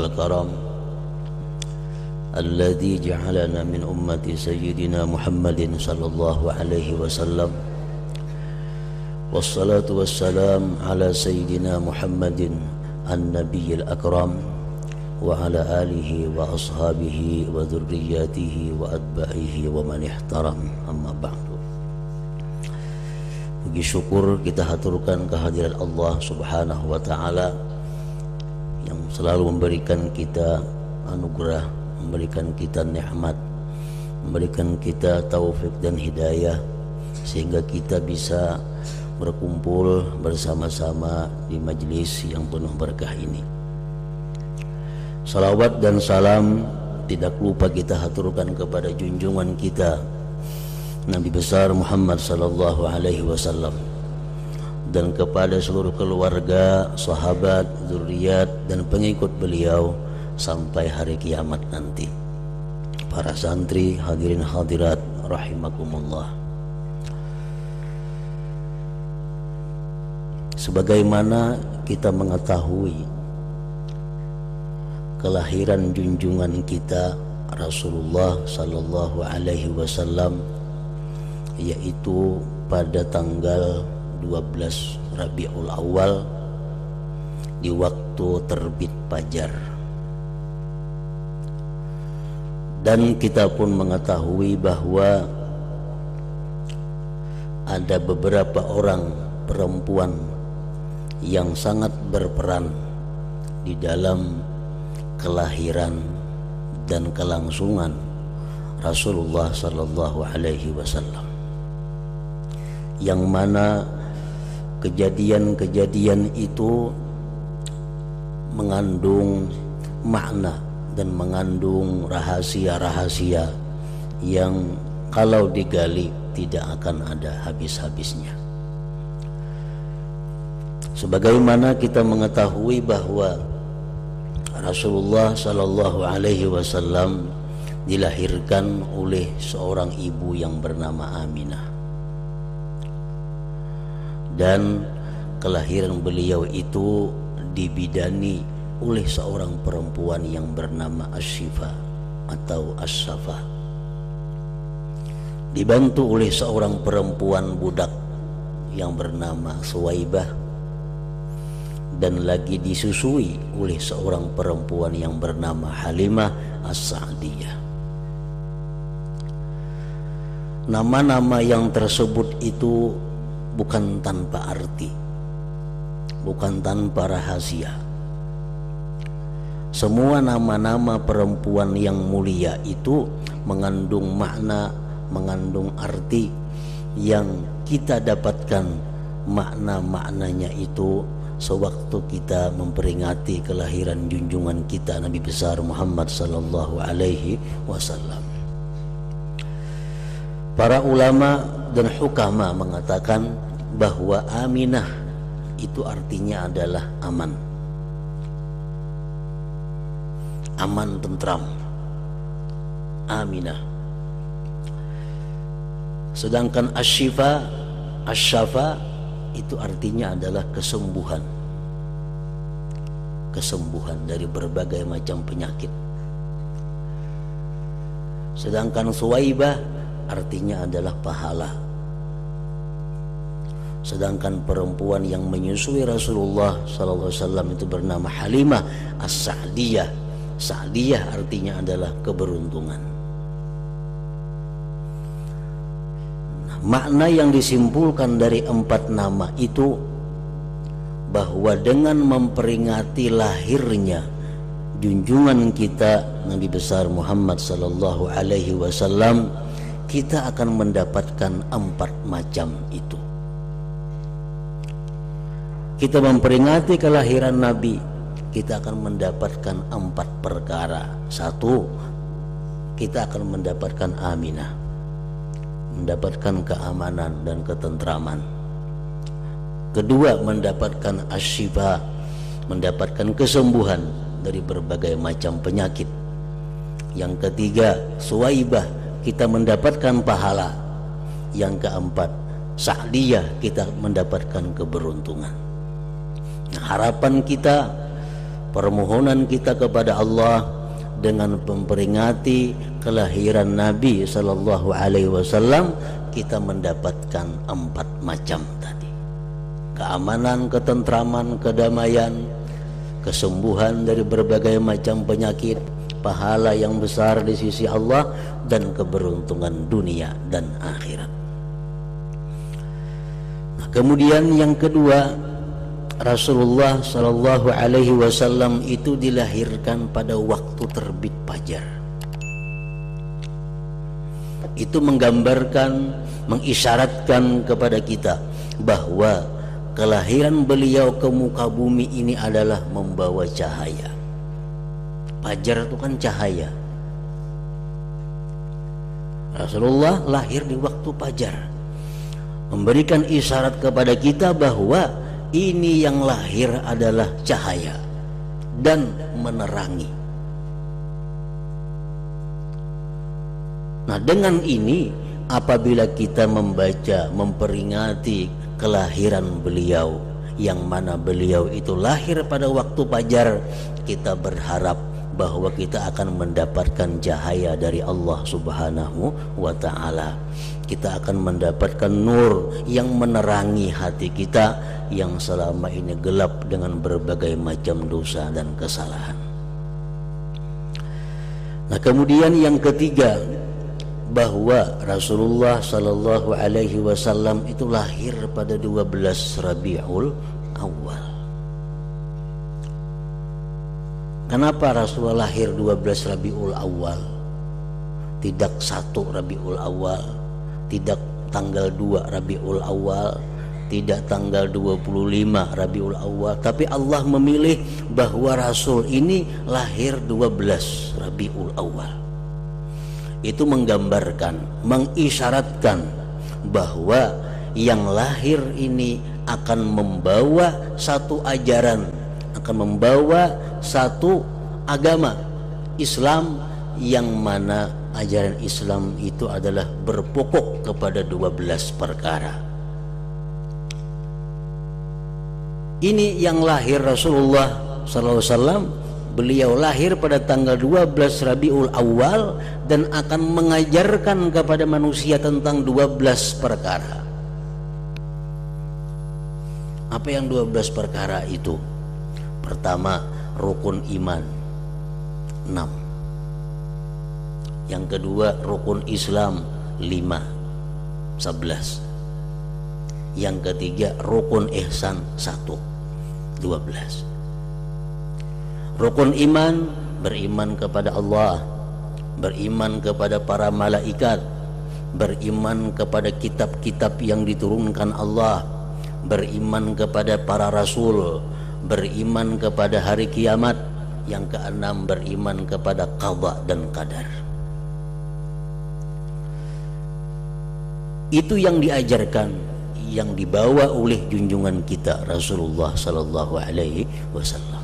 wal karam alladzi ja'alana min ummati sayyidina Muhammadin sallallahu alaihi wasallam. Wassalatu wassalam ala sayyidina Muhammadin an-nabiyil akram wa ala alihi wa ashabihi wa dhurriyyatihi wa atba'ihi wa man ihtaram, amma ba'du. Puji syukur kita haturkan kehadirat Allah subhanahu wa ta'ala yang selalu memberikan kita anugerah, memberikan kita nikmat, memberikan kita taufik dan hidayah, sehingga kita bisa berkumpul bersama-sama di majlis yang penuh berkah ini. Salawat dan salam tidak lupa kita haturkan kepada junjungan kita Nabi besar Muhammad sallallahu alaihi wasallam, dan kepada seluruh keluarga, sahabat, zuriat dan pengikut beliau sampai hari kiamat nanti. Para santri, hadirin hadirat rahimakumullah. Sebagaimana kita mengetahui kelahiran junjungan kita Rasulullah sallallahu alaihi wasallam, yaitu pada tanggal 12 Rabiul Awal di waktu terbit fajar. Dan kita pun mengetahui bahwa ada beberapa orang perempuan yang sangat berperan di dalam kelahiran dan kelangsungan Rasulullah sallallahu alaihi wasallam, yang mana kejadian-kejadian itu mengandung makna dan mengandung rahasia-rahasia yang kalau digali tidak akan ada habis-habisnya. Sebagaimana kita mengetahui bahwa Rasulullah sallallahu alaihi wasallam dilahirkan oleh seorang ibu yang bernama Aminah, dan kelahiran beliau itu dibidani oleh seorang perempuan yang bernama Asy-Syifa atau As-Safa, dibantu oleh seorang perempuan budak yang bernama Suwaibah, dan lagi disusui oleh seorang perempuan yang bernama Halimah As-Sa'diyah. Nama-nama yang tersebut itu bukan tanpa arti, bukan tanpa rahasia. Semua nama-nama perempuan yang mulia itu mengandung makna, mengandung arti yang kita dapatkan makna-maknanya itu sewaktu kita memperingati kelahiran junjungan kita Nabi besar Muhammad sallallahu alaihi wasallam. Para ulama dan hukama mengatakan bahwa Aminah itu artinya adalah aman, aman tentram, Aminah. Sedangkan Asy-Syifa, Asy-Syafa itu artinya adalah kesembuhan, kesembuhan dari berbagai macam penyakit. Sedangkan Suwaibah artinya adalah pahala. Sedangkan perempuan yang menyusui Rasulullah sallallahu alaihi wasallam itu bernama Halimah As-Sa'diyah. Sa'diyah artinya adalah keberuntungan. Makna yang disimpulkan dari 4 nama itu bahwa dengan memperingati lahirnya junjungan kita Nabi besar Muhammad sallallahu alaihi wasallam, kita akan mendapatkan 4 macam itu. Kita memperingati kelahiran Nabi, kita akan mendapatkan 4 perkara. 1, kita akan mendapatkan Aminah, mendapatkan keamanan dan ketentraman. Kedua, mendapatkan Asy-Syifa, mendapatkan kesembuhan dari berbagai macam penyakit. Yang ketiga, Suwaibah, kita mendapatkan pahala. Yang keempat, Sa'diyah, kita mendapatkan keberuntungan. Nah, harapan kita permohonan kita kepada Allah dengan memperingati kelahiran Nabi sallallahu alaihi wasallam, kita mendapatkan 4 macam tadi. Keamanan, ketentraman, kedamaian, kesembuhan dari berbagai macam penyakit, pahala yang besar di sisi Allah, dan keberuntungan dunia dan akhirat. Nah, kemudian yang kedua, Rasulullah sallallahu alaihi wasallam itu dilahirkan pada waktu terbit fajar. Itu menggambarkan, mengisyaratkan kepada kita bahwa kelahiran beliau ke muka bumi ini adalah membawa cahaya. Fajar itu kan cahaya. Rasulullah lahir di waktu fajar, memberikan isyarat kepada kita bahwa ini yang lahir adalah cahaya dan menerangi. Nah, dengan ini apabila kita membaca, memperingati kelahiran beliau, yang mana beliau itu lahir pada waktu fajar, kita berharap bahwa kita akan mendapatkan cahaya dari Allah Subhanahu wa ta'ala. Kita akan mendapatkan nur yang menerangi hati kita yang selama ini gelap dengan berbagai macam dosa dan kesalahan. Nah, kemudian yang ketiga, bahwa Rasulullah sallallahu alaihi wasallam itu lahir pada 12 Rabiul Awal. Kenapa Rasulullah lahir 12 Rabiul Awal? Tidak 1 Rabiul Awal, tidak tanggal 2 Rabiul Awal, tidak tanggal 25 Rabiul Awal, tapi Allah memilih bahwa Rasul ini lahir 12 Rabiul Awal. Itu menggambarkan, mengisyaratkan bahwa yang lahir ini akan membawa satu ajaran, akan membawa satu agama Islam, yang mana ajaran Islam itu adalah berpokok kepada 12 perkara. Ini yang lahir Rasulullah sallallahu alaihi wasallam. Beliau lahir pada tanggal 12 Rabiul Awal dan akan mengajarkan kepada manusia tentang 12 perkara. Apa yang 12 perkara itu? Pertama, rukun iman 6. Yang kedua, rukun Islam 5, 11. Yang ketiga, rukun ihsan 1, 12. Rukun iman, beriman kepada Allah, beriman kepada para malaikat, beriman kepada kitab-kitab yang diturunkan Allah, beriman kepada para rasul, beriman kepada hari kiamat. Yang keenam, beriman kepada qada dan qadar. Itu yang diajarkan, yang dibawa oleh junjungan kita Rasulullah sallallahu alaihi wasallam.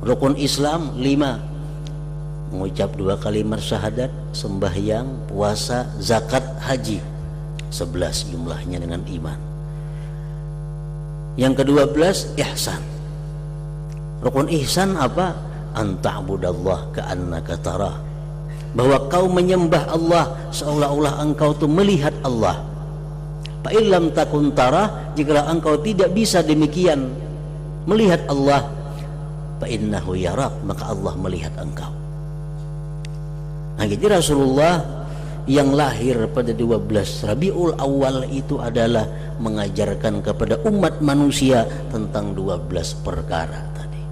Rukun Islam 5, mengucap 2 kalimat syahadat, sembahyang, puasa, zakat, haji. 11 jumlahnya dengan iman. Yang ke-12, ihsan. Rukun ihsan apa? Anta'budallah ka'annaka tarah. Bahwa kau menyembah Allah seolah-olah engkau itu melihat Allah. Fa illam takun tarah, jika engkau tidak bisa demikian melihat Allah, fa innahu yarak, maka Allah melihat engkau. Nah, jadi Rasulullah yang lahir pada 12 Rabiul Awal itu adalah mengajarkan kepada umat manusia tentang 12 perkara tadi.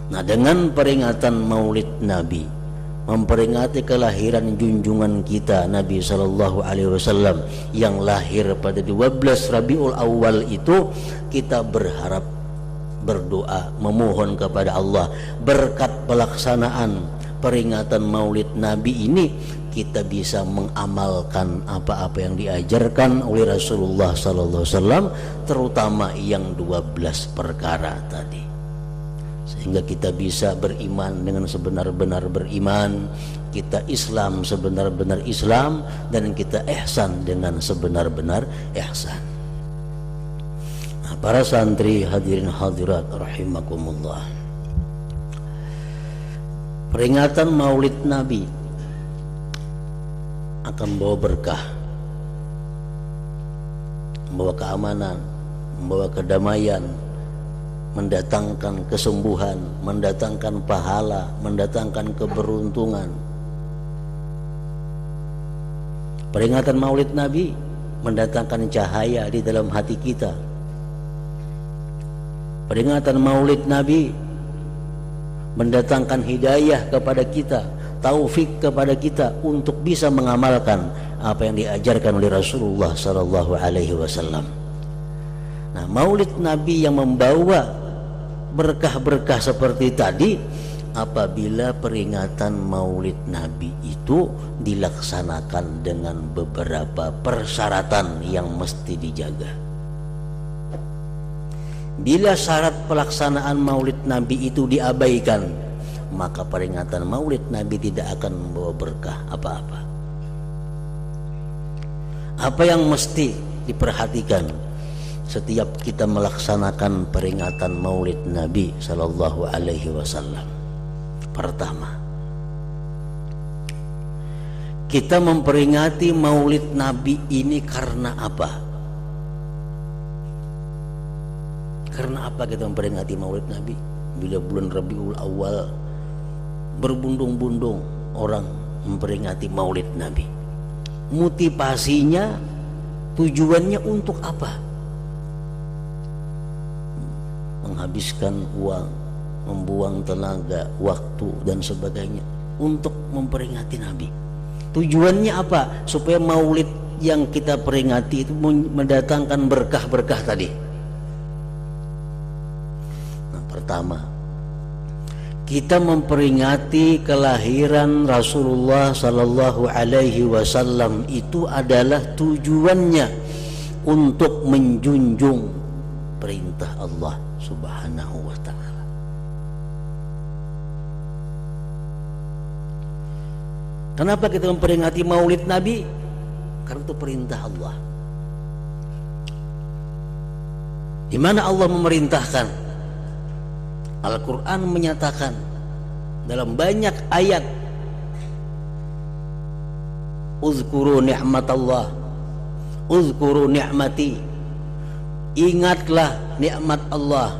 Nah, dengan peringatan Maulid Nabi, memperingati kelahiran junjungan kita Nabi sallallahu alaihi wasallam yang lahir pada 12 Rabiul Awal itu, kita berharap, berdoa, memohon kepada Allah berkat pelaksanaan peringatan Maulid Nabi ini, kita bisa mengamalkan apa-apa yang diajarkan oleh Rasulullah sallallahu alaihi wasallam, terutama yang 12 perkara tadi, sehingga kita bisa beriman dengan sebenar-benar beriman, kita Islam sebenar-benar Islam, dan kita ihsan dengan sebenar-benar ihsan. Nah, para santri hadirin hadirat rahimakumullah, peringatan Maulid Nabi akan membawa berkah, membawa keamanan, membawa kedamaian, mendatangkan kesembuhan, mendatangkan pahala, mendatangkan keberuntungan. Peringatan Maulid Nabi mendatangkan cahaya di dalam hati kita. Peringatan Maulid Nabi mendatangkan hidayah kepada kita, taufik kepada kita untuk bisa mengamalkan apa yang diajarkan oleh Rasulullah sallallahu alaihi wasallam. Nah, Maulid Nabi yang membawa berkah-berkah seperti tadi, apabila peringatan Maulid Nabi itu dilaksanakan dengan beberapa persyaratan yang mesti dijaga. Bila syarat pelaksanaan Maulid Nabi itu diabaikan, maka peringatan Maulid Nabi tidak akan membawa berkah apa-apa. Apa yang mesti diperhatikan setiap kita melaksanakan peringatan Maulid Nabi sallallahu alaihi wasallam? Pertama, kita memperingati Maulid Nabi ini karena apa? Karena apa kita memperingati Maulid Nabi? Bila bulan Rabiul Awal berbundung-bundung orang memperingati Maulid Nabi, motivasinya, tujuannya untuk apa? Menghabiskan uang, membuang tenaga, waktu dan sebagainya untuk memperingati Nabi. Tujuannya apa? Supaya Maulid yang kita peringati itu mendatangkan berkah-berkah tadi. Nah, pertama, kita memperingati kelahiran Rasulullah sallallahu alaihi wasallam itu adalah tujuannya untuk menjunjung perintah Allah Subhanahu wa ta'ala. Kenapa kita memperingati Maulid Nabi? Karena itu perintah Allah. Di mana Allah memerintahkan? Al-Quran menyatakan dalam banyak ayat, uzkuru ni'matallah, uzkuru ni'mati, ingatlah nikmat Allah.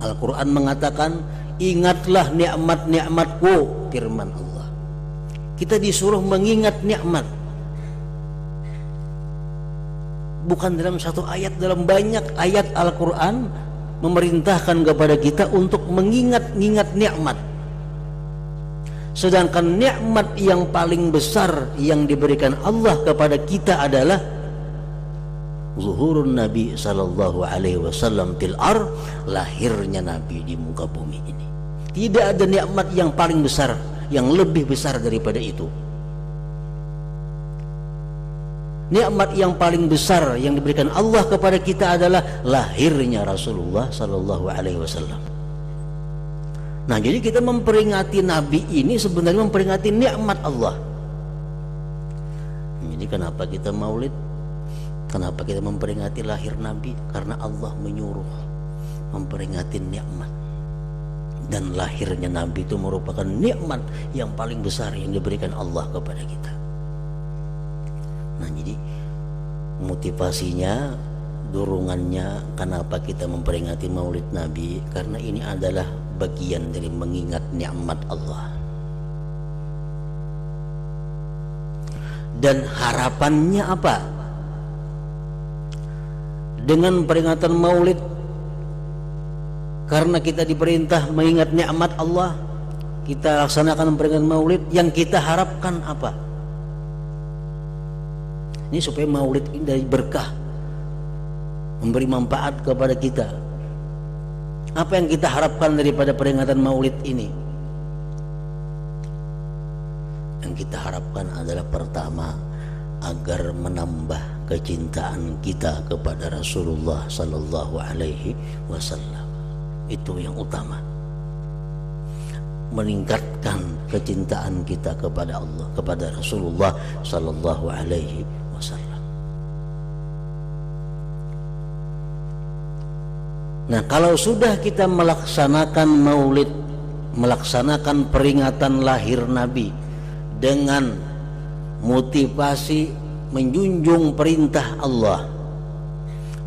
Al-Quran mengatakan, ingatlah nikmat-nikmatku, firman Allah. Kita disuruh mengingat nikmat, bukan dalam satu ayat, dalam banyak ayat Al-Quran memerintahkan kepada kita untuk mengingat-ingat nikmat. Sedangkan nikmat yang paling besar yang diberikan Allah kepada kita adalah zuhurun Nabi sallallahu alaihi wasallam fil ardh, lahirnya Nabi di muka bumi ini. Tidak ada nikmat yang paling besar, yang lebih besar daripada itu. Nikmat yang paling besar yang diberikan Allah kepada kita adalah lahirnya Rasulullah sallallahu alaihi wasallam. Nah, jadi kita memperingati Nabi ini sebenarnya memperingati nikmat Allah. Jadi kenapa kita Maulid? Kenapa kita memperingati lahir Nabi? Karena Allah menyuruh memperingati nikmat. Dan lahirnya Nabi itu merupakan nikmat yang paling besar yang diberikan Allah kepada kita. Nah, jadi motivasinya, dorongannya, kenapa kita memperingati Maulid Nabi? Karena ini adalah bagian dari mengingat nikmat Allah. Dan harapannya apa? Dengan peringatan Maulid, karena kita diperintah mengingat nikmat Allah, kita laksanakan peringatan Maulid, yang kita harapkan apa? Ini supaya Maulid ini dari berkah, memberi manfaat kepada kita. Apa yang kita harapkan daripada peringatan Maulid ini? Yang kita harapkan adalah pertama, agar menambah kecintaan kita kepada Rasulullah sallallahu alaihi wasallam. Itu yang utama. Meningkatkan kecintaan kita kepada Allah, kepada Rasulullah sallallahu alaihi wasallam. Nah, kalau sudah kita melaksanakan maulid, melaksanakan peringatan lahir Nabi dengan motivasi menjunjung perintah Allah,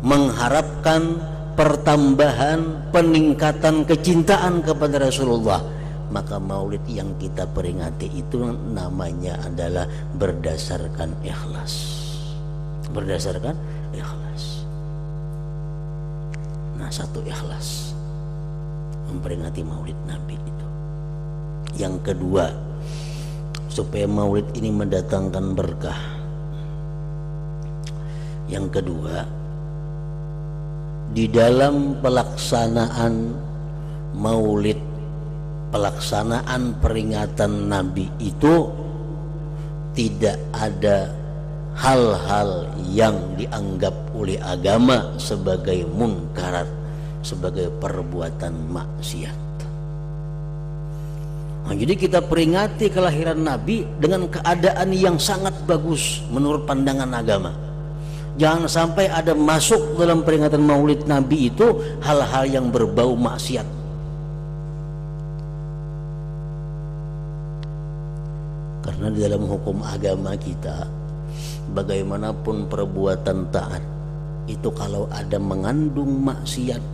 mengharapkan pertambahan, peningkatan kecintaan kepada Rasulullah, maka maulid yang kita peringati itu namanya adalah berdasarkan ikhlas. Berdasarkan ikhlas. Nah, satu ikhlas memperingati maulid Nabi itu. Yang kedua, supaya maulid ini mendatangkan berkah. Yang kedua, di dalam pelaksanaan maulid, pelaksanaan peringatan Nabi itu tidak ada hal-hal yang dianggap oleh agama sebagai munkarat, sebagai perbuatan maksiat. Nah, jadi kita peringati kelahiran Nabi dengan keadaan yang sangat bagus menurut pandangan agama. Jangan sampai ada masuk dalam peringatan maulid Nabi itu hal-hal yang berbau maksiat. Karena di dalam hukum agama kita, bagaimanapun perbuatan taat itu kalau ada mengandung maksiat,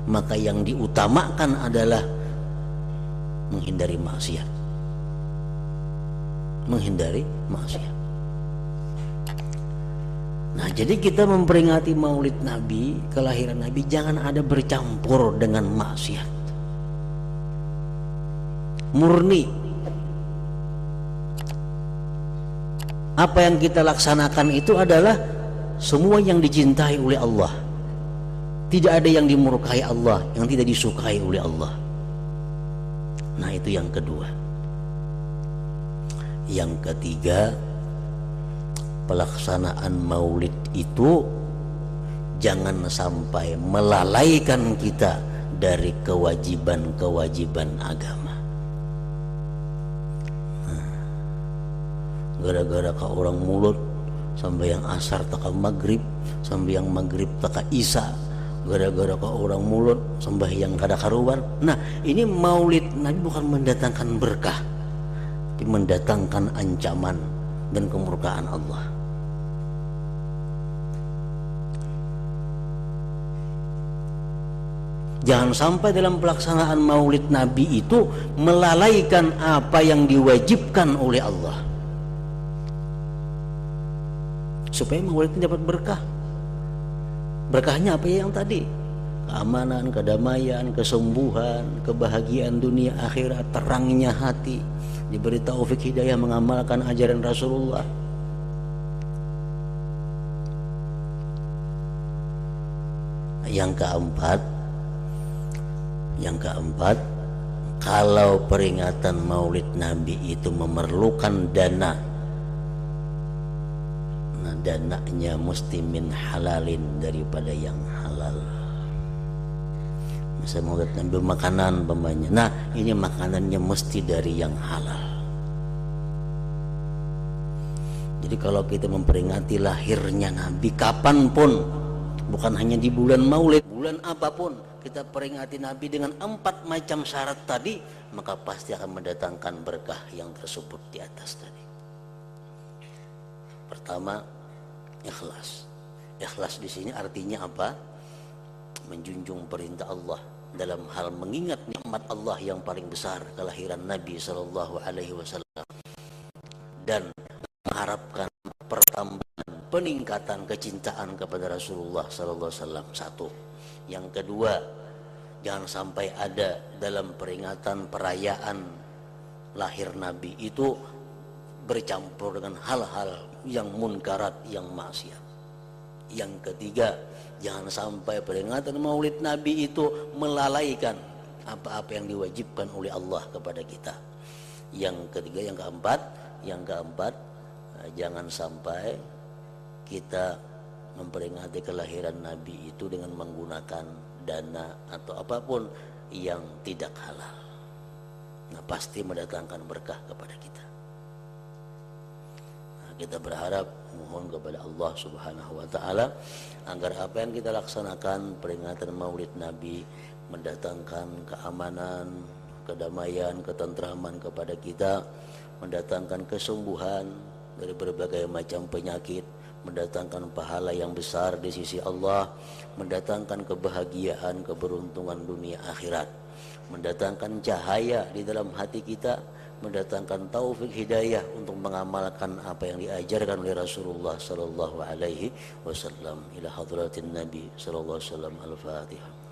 maka yang diutamakan adalah menghindari maksiat. Menghindari maksiat. Nah, jadi kita memperingati maulid Nabi, kelahiran Nabi, jangan ada bercampur dengan maksiat. Murni. Apa yang kita laksanakan itu adalah semua yang dicintai oleh Allah. Tidak ada yang dimurkai Allah, yang tidak disukai oleh Allah. Nah, itu yang kedua. Yang ketiga, pelaksanaan maulid itu jangan sampai melalaikan kita dari kewajiban-kewajiban agama. Gara-gara ka orang mulut sampai yang asar taka maghrib, sampai yang maghrib taka isya, gara-gara ka orang mulut sampai yang kada karuan. Nah, ini maulid Nabi bukan mendatangkan berkah, tapi mendatangkan ancaman dan kemurkaan Allah. Jangan sampai dalam pelaksanaan maulid Nabi itu melalaikan apa yang diwajibkan oleh Allah, supaya maulid ini dapat berkah. Berkahnya apa ya yang tadi? Keamanan, kedamaian, kesembuhan, kebahagiaan dunia akhirat, terangnya hati, diberi taufik hidayah mengamalkan ajaran Rasulullah. Yang keempat, kalau peringatan maulid Nabi itu memerlukan dana, dananya mesti min halalin, daripada yang halal. Misalnya maulid Nabi makanan umpamanya, nah ini makanannya mesti dari yang halal. Jadi kalau kita memperingati lahirnya Nabi kapanpun, bukan hanya di bulan maulid, bulan apapun kita peringati Nabi dengan 4 macam syarat tadi, maka pasti akan mendatangkan berkah yang tersebut di atas tadi. Pertama, ikhlas. Ikhlas di sini artinya apa? Menjunjung perintah Allah dalam hal mengingat nikmat Allah yang paling besar, kelahiran Nabi sallallahu alaihi wasallam, dan mengharapkan pertambahan, peningkatan kecintaan kepada Rasulullah sallallahu alaihi wasallam. Satu. Yang kedua, jangan sampai ada dalam peringatan perayaan lahir Nabi itu bercampur dengan hal-hal yang munkarat, yang maksiat. Yang ketiga, jangan sampai peringatan maulid Nabi itu melalaikan apa-apa yang diwajibkan oleh Allah kepada kita. Yang ketiga, yang keempat, jangan sampai kita memperingati kelahiran Nabi itu dengan menggunakan dana atau apapun yang tidak halal. Nah, pasti mendatangkan berkah kepada kita. Kita berharap mohon kepada Allah Subhanahu wa taala agar apa yang kita laksanakan peringatan Maulid Nabi mendatangkan keamanan, kedamaian, ketentraman kepada kita, mendatangkan kesembuhan dari berbagai macam penyakit, mendatangkan pahala yang besar di sisi Allah, mendatangkan kebahagiaan, keberuntungan dunia akhirat, mendatangkan cahaya di dalam hati kita, mendatangkan taufik hidayah untuk mengamalkan apa yang diajarkan oleh Rasulullah sallallahu alaihi wasallam. Ila hadratin Nabi sallallahu alaihi wasallam. Al-Fatihah.